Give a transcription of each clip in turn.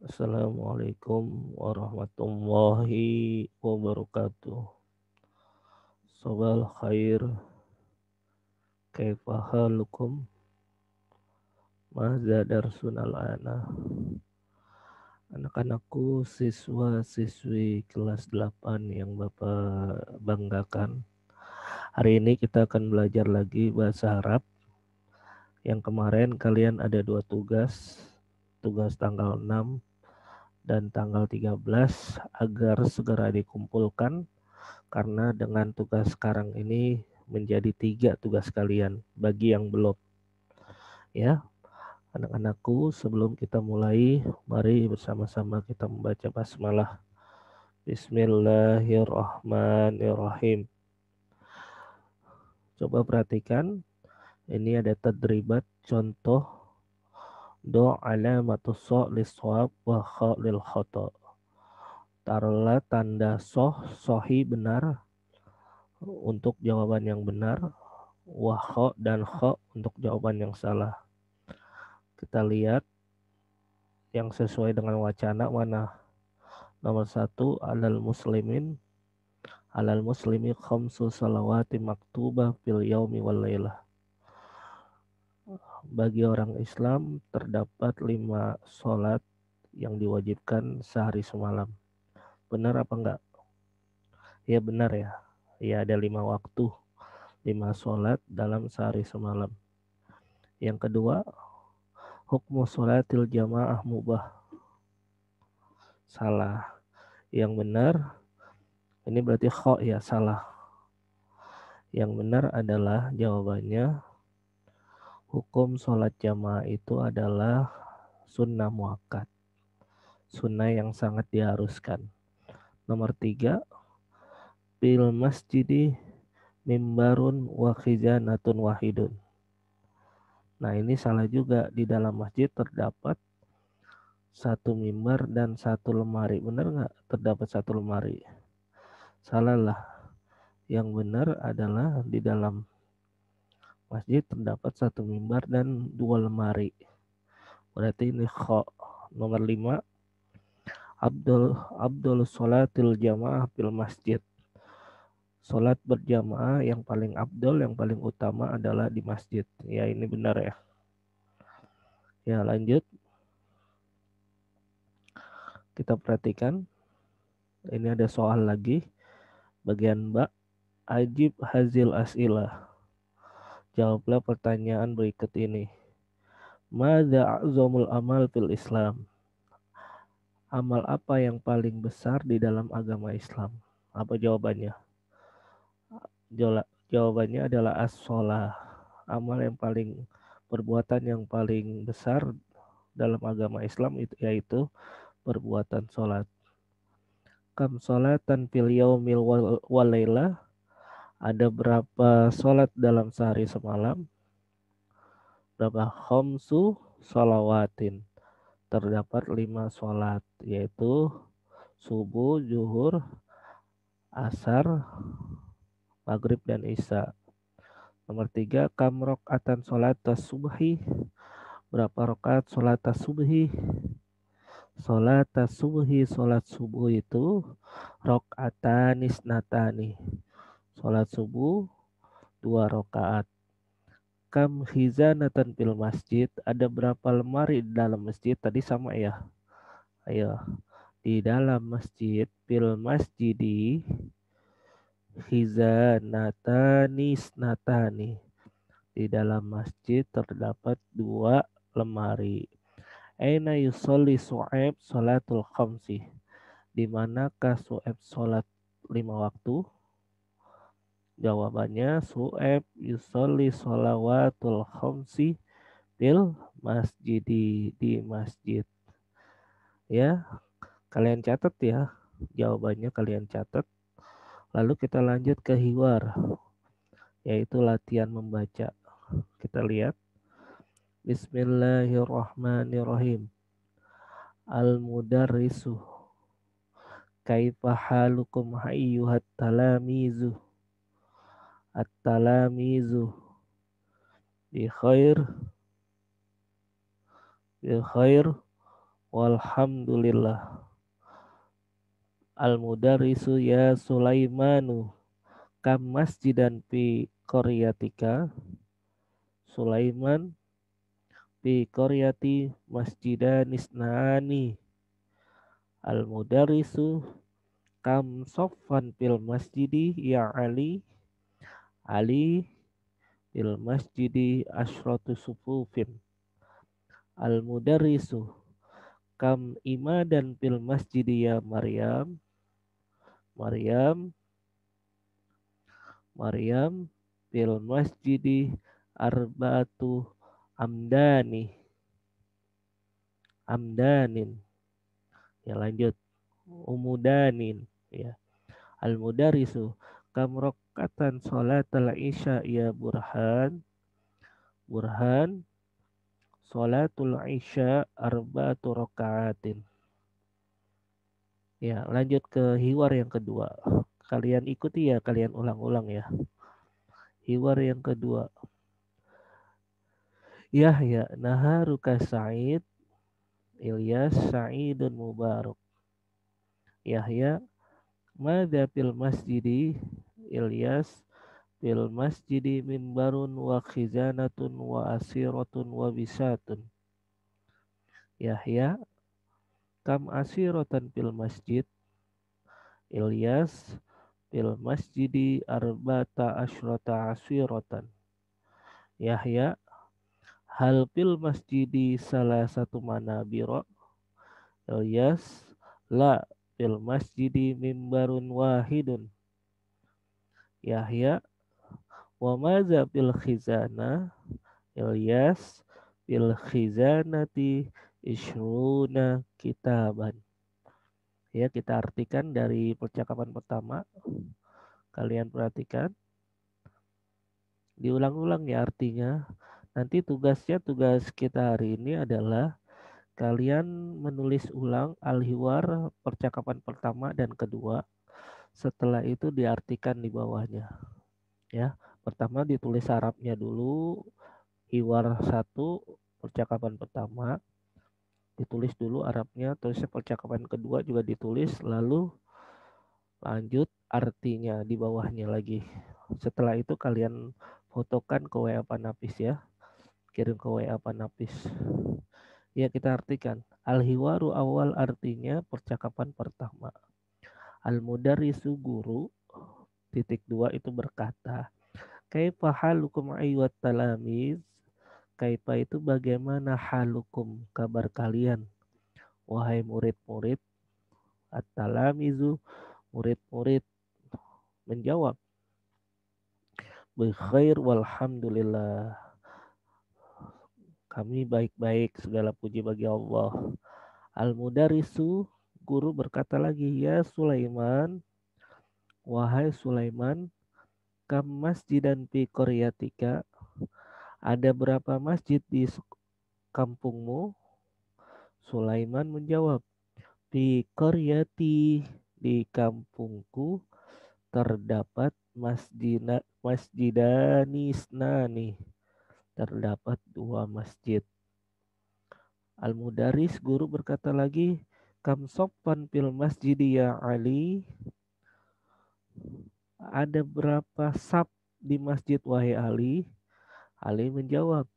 Assalamualaikum warahmatullahi wabarakatuh. Sobal khair, kaifa halukum? Maza darsun al-ana. Anak-anakku, siswa-siswi kelas 8 yang Bapak banggakan. Hari ini kita akan belajar lagi bahasa Arab. Yang kemarin kalian ada 2 tugas. Tugas tanggal 6 dan tanggal 13 agar segera dikumpulkan. Karena dengan tugas sekarang ini menjadi 3 tugas kalian bagi yang belum. Ya, anak-anakku, sebelum kita mulai, mari bersama-sama kita membaca basmalah. Bismillahirrahmanirrahim. Coba perhatikan, ini ada tadribat contoh do alamatus so liswab wa kha lil khata. Taruhlah tanda sohi benar untuk jawaban yang benar, wa kha dan kha untuk jawaban yang salah. Kita lihat yang sesuai dengan wacana mana. Nomor 1, alal muslimi khamsu salawati maktubah fil yaumi wal lailah. Bagi orang Islam terdapat 5 sholat yang diwajibkan sehari semalam. Benar apa enggak? Ya benar ya. Ya ada 5 waktu, 5 sholat dalam sehari semalam. Yang kedua, hukmu sholatil jamaah mubah. Salah. Yang benar, ini berarti kho ya, salah. Yang benar adalah jawabannya, hukum sholat jamaah itu adalah sunnah muakkad. Sunnah yang sangat diharuskan. Nomor 3, bil masjidi mimbarun wa khizanatun wahidun. Nah ini salah juga, di dalam masjid terdapat 1 mimbar dan 1 lemari. Benar nggak terdapat 1 lemari? Salah lah. Yang benar adalah di dalam masjid terdapat 1 mimbar dan 2 lemari. Berarti ini kho. Nomor 5, Abdul sholatil jamaah fil masjid. Sholat berjamaah yang paling abdul, yang paling utama adalah di masjid. Ya ini benar ya. Ya lanjut. Kita perhatikan. Ini ada soal lagi. Bagian Mbak. Ajib hazil as'ilah. Jawablah pertanyaan berikut ini. Madza a'zamul amal fil Islam? Amal apa yang paling besar di dalam agama Islam? Apa jawabannya? Jawabannya adalah as-sholah. Amal yang paling, perbuatan yang paling besar dalam agama Islam itu yaitu perbuatan sholat. Kam sholatan fil yaumil wal lailah? Ada berapa sholat dalam sehari semalam? Berapa? Khamsu sholawatin. Terdapat 5 sholat, yaitu subuh, zuhur, asar, maghrib dan isya. Nomor 3, kam rokatan sholat subhi. Berapa rakaat sholat subhi? Sholat subhi, sholat subuh itu rokatan isnatani. Sholat subuh 2 rakaat. Kam khizanatan fil masjid. Ada berapa lemari di dalam masjid? Tadi sama ya. Ayo. Di dalam masjid, fil masjidi khizanatani isnatani. Di dalam masjid terdapat 2 lemari. Aina yusolli Su'aib sholatul khamsi? Di manakah Su'aib sholat 5 waktu? Jawabannya Su'aib yusolli sholawatul khamsi fil masjidi, di masjid. Ya, kalian catat ya. Jawabannya kalian catat. Lalu kita lanjut ke hiwar, yaitu latihan membaca. Kita lihat. Bismillahirrahmanirrahim. Al-mudarrisu. Kaifa halukum ayyuhat talamizu. At-talamizu. Bi khair. Bi khair. walhamdulillah. Al-mudarrisu ya Sulaimanu kam masjidan fi qaryatika. Sulaiman fi qaryati masjidan isnani. Al-mudarrisu kam soffan fil masjidi ya Ali. Ali fil masjidi asyratu sufufin. Al-mudarrisu kam imadan fil masjidi ya Maryam. Maryam Maryam fil masjidi arba'atu amdanin. Ya lanjut. Umudanin. Ya. Al-mudarisu kam rokatan sholatal isya ya Burhan. Burhan sholatul isya arba'atu rokaatin. Ya, lanjut ke hiwar yang kedua. Kalian ikuti ya, kalian ulang-ulang ya. Hiwar yang kedua. Yahya naharuka Sa'id, Ilyas Sa'idun Mubarak. Yahya madza fil masjidi, Ilyas fil masjidi mimbarun wa khizanatun wa asiratun wa bisatun. Yahya kam asiratan fil masjid, Ilyas fil masjidi arba'ata asyrata asiratan. Yahya hal fil masjidi salah satu manabiro, Ilyas la fil masjidi mimbarun wahidun. Yahya wa maza fil khizanah, Ilyas fil khizanati ishruna kitaban. Ya, kita artikan dari percakapan pertama. Kalian perhatikan. Diulang-ulang ya artinya. Nanti tugas kita hari ini adalah kalian menulis ulang al-hiwar percakapan pertama dan kedua. Setelah itu diartikan di bawahnya. Ya, pertama ditulis Arabnya dulu, hiwar 1 percakapan pertama ditulis dulu Arabnya, terus percakapan kedua juga ditulis, lalu lanjut artinya di bawahnya lagi. Setelah itu kalian fotokan ke WA Panapis ya, kirim ke WA Panapis. Ya, kita artikan. Al-hiwaru awal artinya percakapan pertama. Al-mudarrisu guru titik 2 itu berkata, kaifa halukum ayyuhat talamiz? Kaifa itu bagaimana halukum, kabar kalian wahai murid-murid. At-talamizu murid-murid menjawab, bi khair walhamdulillah. Kami baik-baik, segala puji bagi Allah. Al-mudarrisu guru berkata lagi, ya Sulaiman, wahai Sulaiman, kam masjidan fi qaryatika? Ada berapa masjid di kampungmu? Sulaiman menjawab, fi qaryati, di kampungku terdapat masjidani isnani, terdapat 2 masjid. Al-mudaris guru berkata lagi, kam sopan fil masjid ya Ali? Ada berapa saf di masjid wahai Ali? Ali menjawab,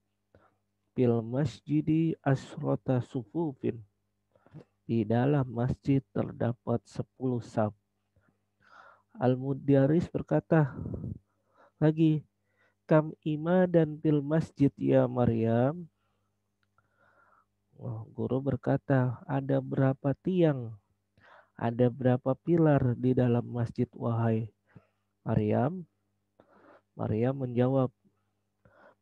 fil masjidi asrota sufufin. Di dalam masjid terdapat 10 saf. Al-mudaris berkata lagi, kam imadan fil masjid ya Maryam? Guru berkata, ada berapa tiang, ada berapa pilar di dalam masjid wahai Maryam? Maryam menjawab,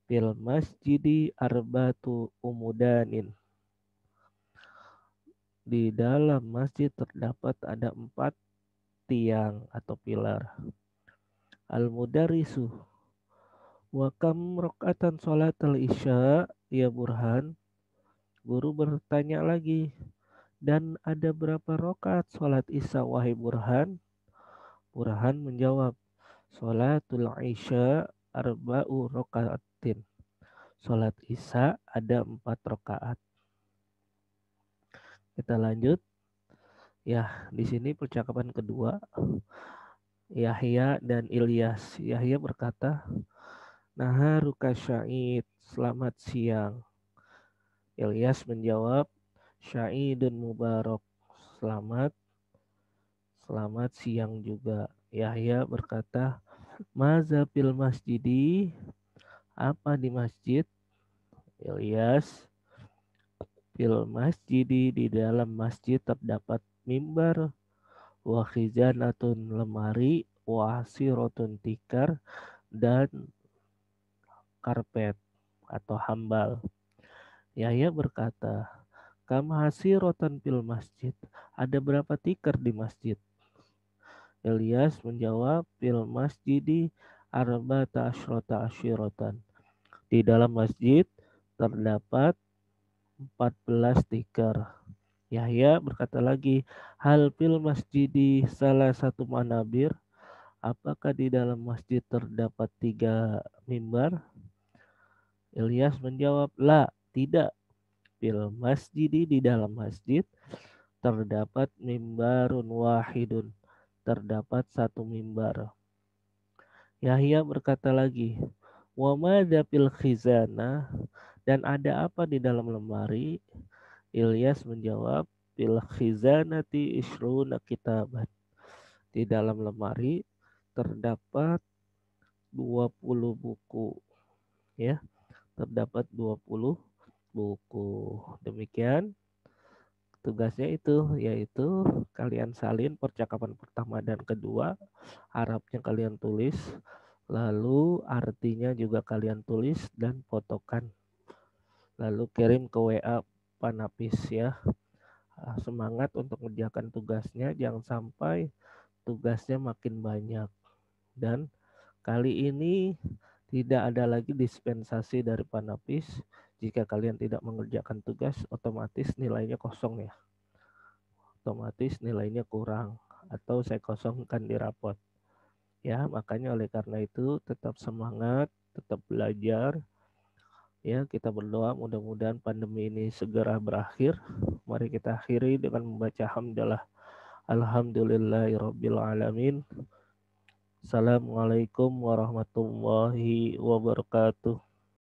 fil masjidi arbatu umudanin. Di dalam masjid terdapat ada 4 tiang atau pilar. Al-mudarisu wa kam rakaatan sholatul isya ya Burhan? Guru bertanya lagi, dan ada berapa rakaat sholat isya wahai Burhan? Burhan menjawab, sholatul isya arba'u rakaatin. Sholat isya ada 4 rakaat. Kita lanjut. Ya, di sini percakapan kedua Yahya dan Ilyas. Yahya berkata, "Naharuka Syahid, selamat siang." Ilyas menjawab, "Syahidun mubarak, selamat selamat siang juga." Yahya berkata, "Maza fil masjidi, apa di masjid?" Ilyas, "Fil masjidi, di dalam masjid terdapat mimbar, wa khizanatun lemari, wa sirotun tikar, dan karpet atau hambal." Yahya berkata, "Kam hasirotan fil masjid, ada berapa tikar di masjid?" Ilyas menjawab, "Fil masjidi arba'ata asyrota asyirotan." Di dalam masjid terdapat 14 tikar. Yahya berkata lagi, "Hal fil masjidi salah satu manabir, apakah di dalam masjid terdapat 3 mimbar?" Ilyas menjawab, "La, tidak. Fil masjidi, di dalam masjid terdapat mimbarun wahidun, terdapat 1 mimbar." Yahya berkata lagi, "Wa madza fil khizanah, dan ada apa di dalam lemari?" Ilyas menjawab, "Fil khizanati isruna kitaban." Di dalam lemari terdapat 20 buku, ya, terdapat 20 buku. Demikian tugasnya itu, yaitu kalian salin percakapan pertama dan kedua, Arabnya kalian tulis, lalu artinya juga kalian tulis dan fotokan, lalu kirim ke WA Panapis ya. Semangat untuk mengerjakan tugasnya, jangan sampai tugasnya makin banyak. Dan kali ini tidak ada lagi dispensasi dari Panapis. Jika kalian tidak mengerjakan tugas, otomatis nilainya kosong ya. Otomatis nilainya kurang atau saya kosongkan di rapot. Ya, makanya oleh karena itu tetap semangat, tetap belajar. Ya, kita berdoa mudah-mudahan pandemi ini segera berakhir. Mari kita akhiri dengan membaca hamdalah. Alhamdulillahirabbil alamin. Assalamualaikum warahmatullahi wabarakatuh.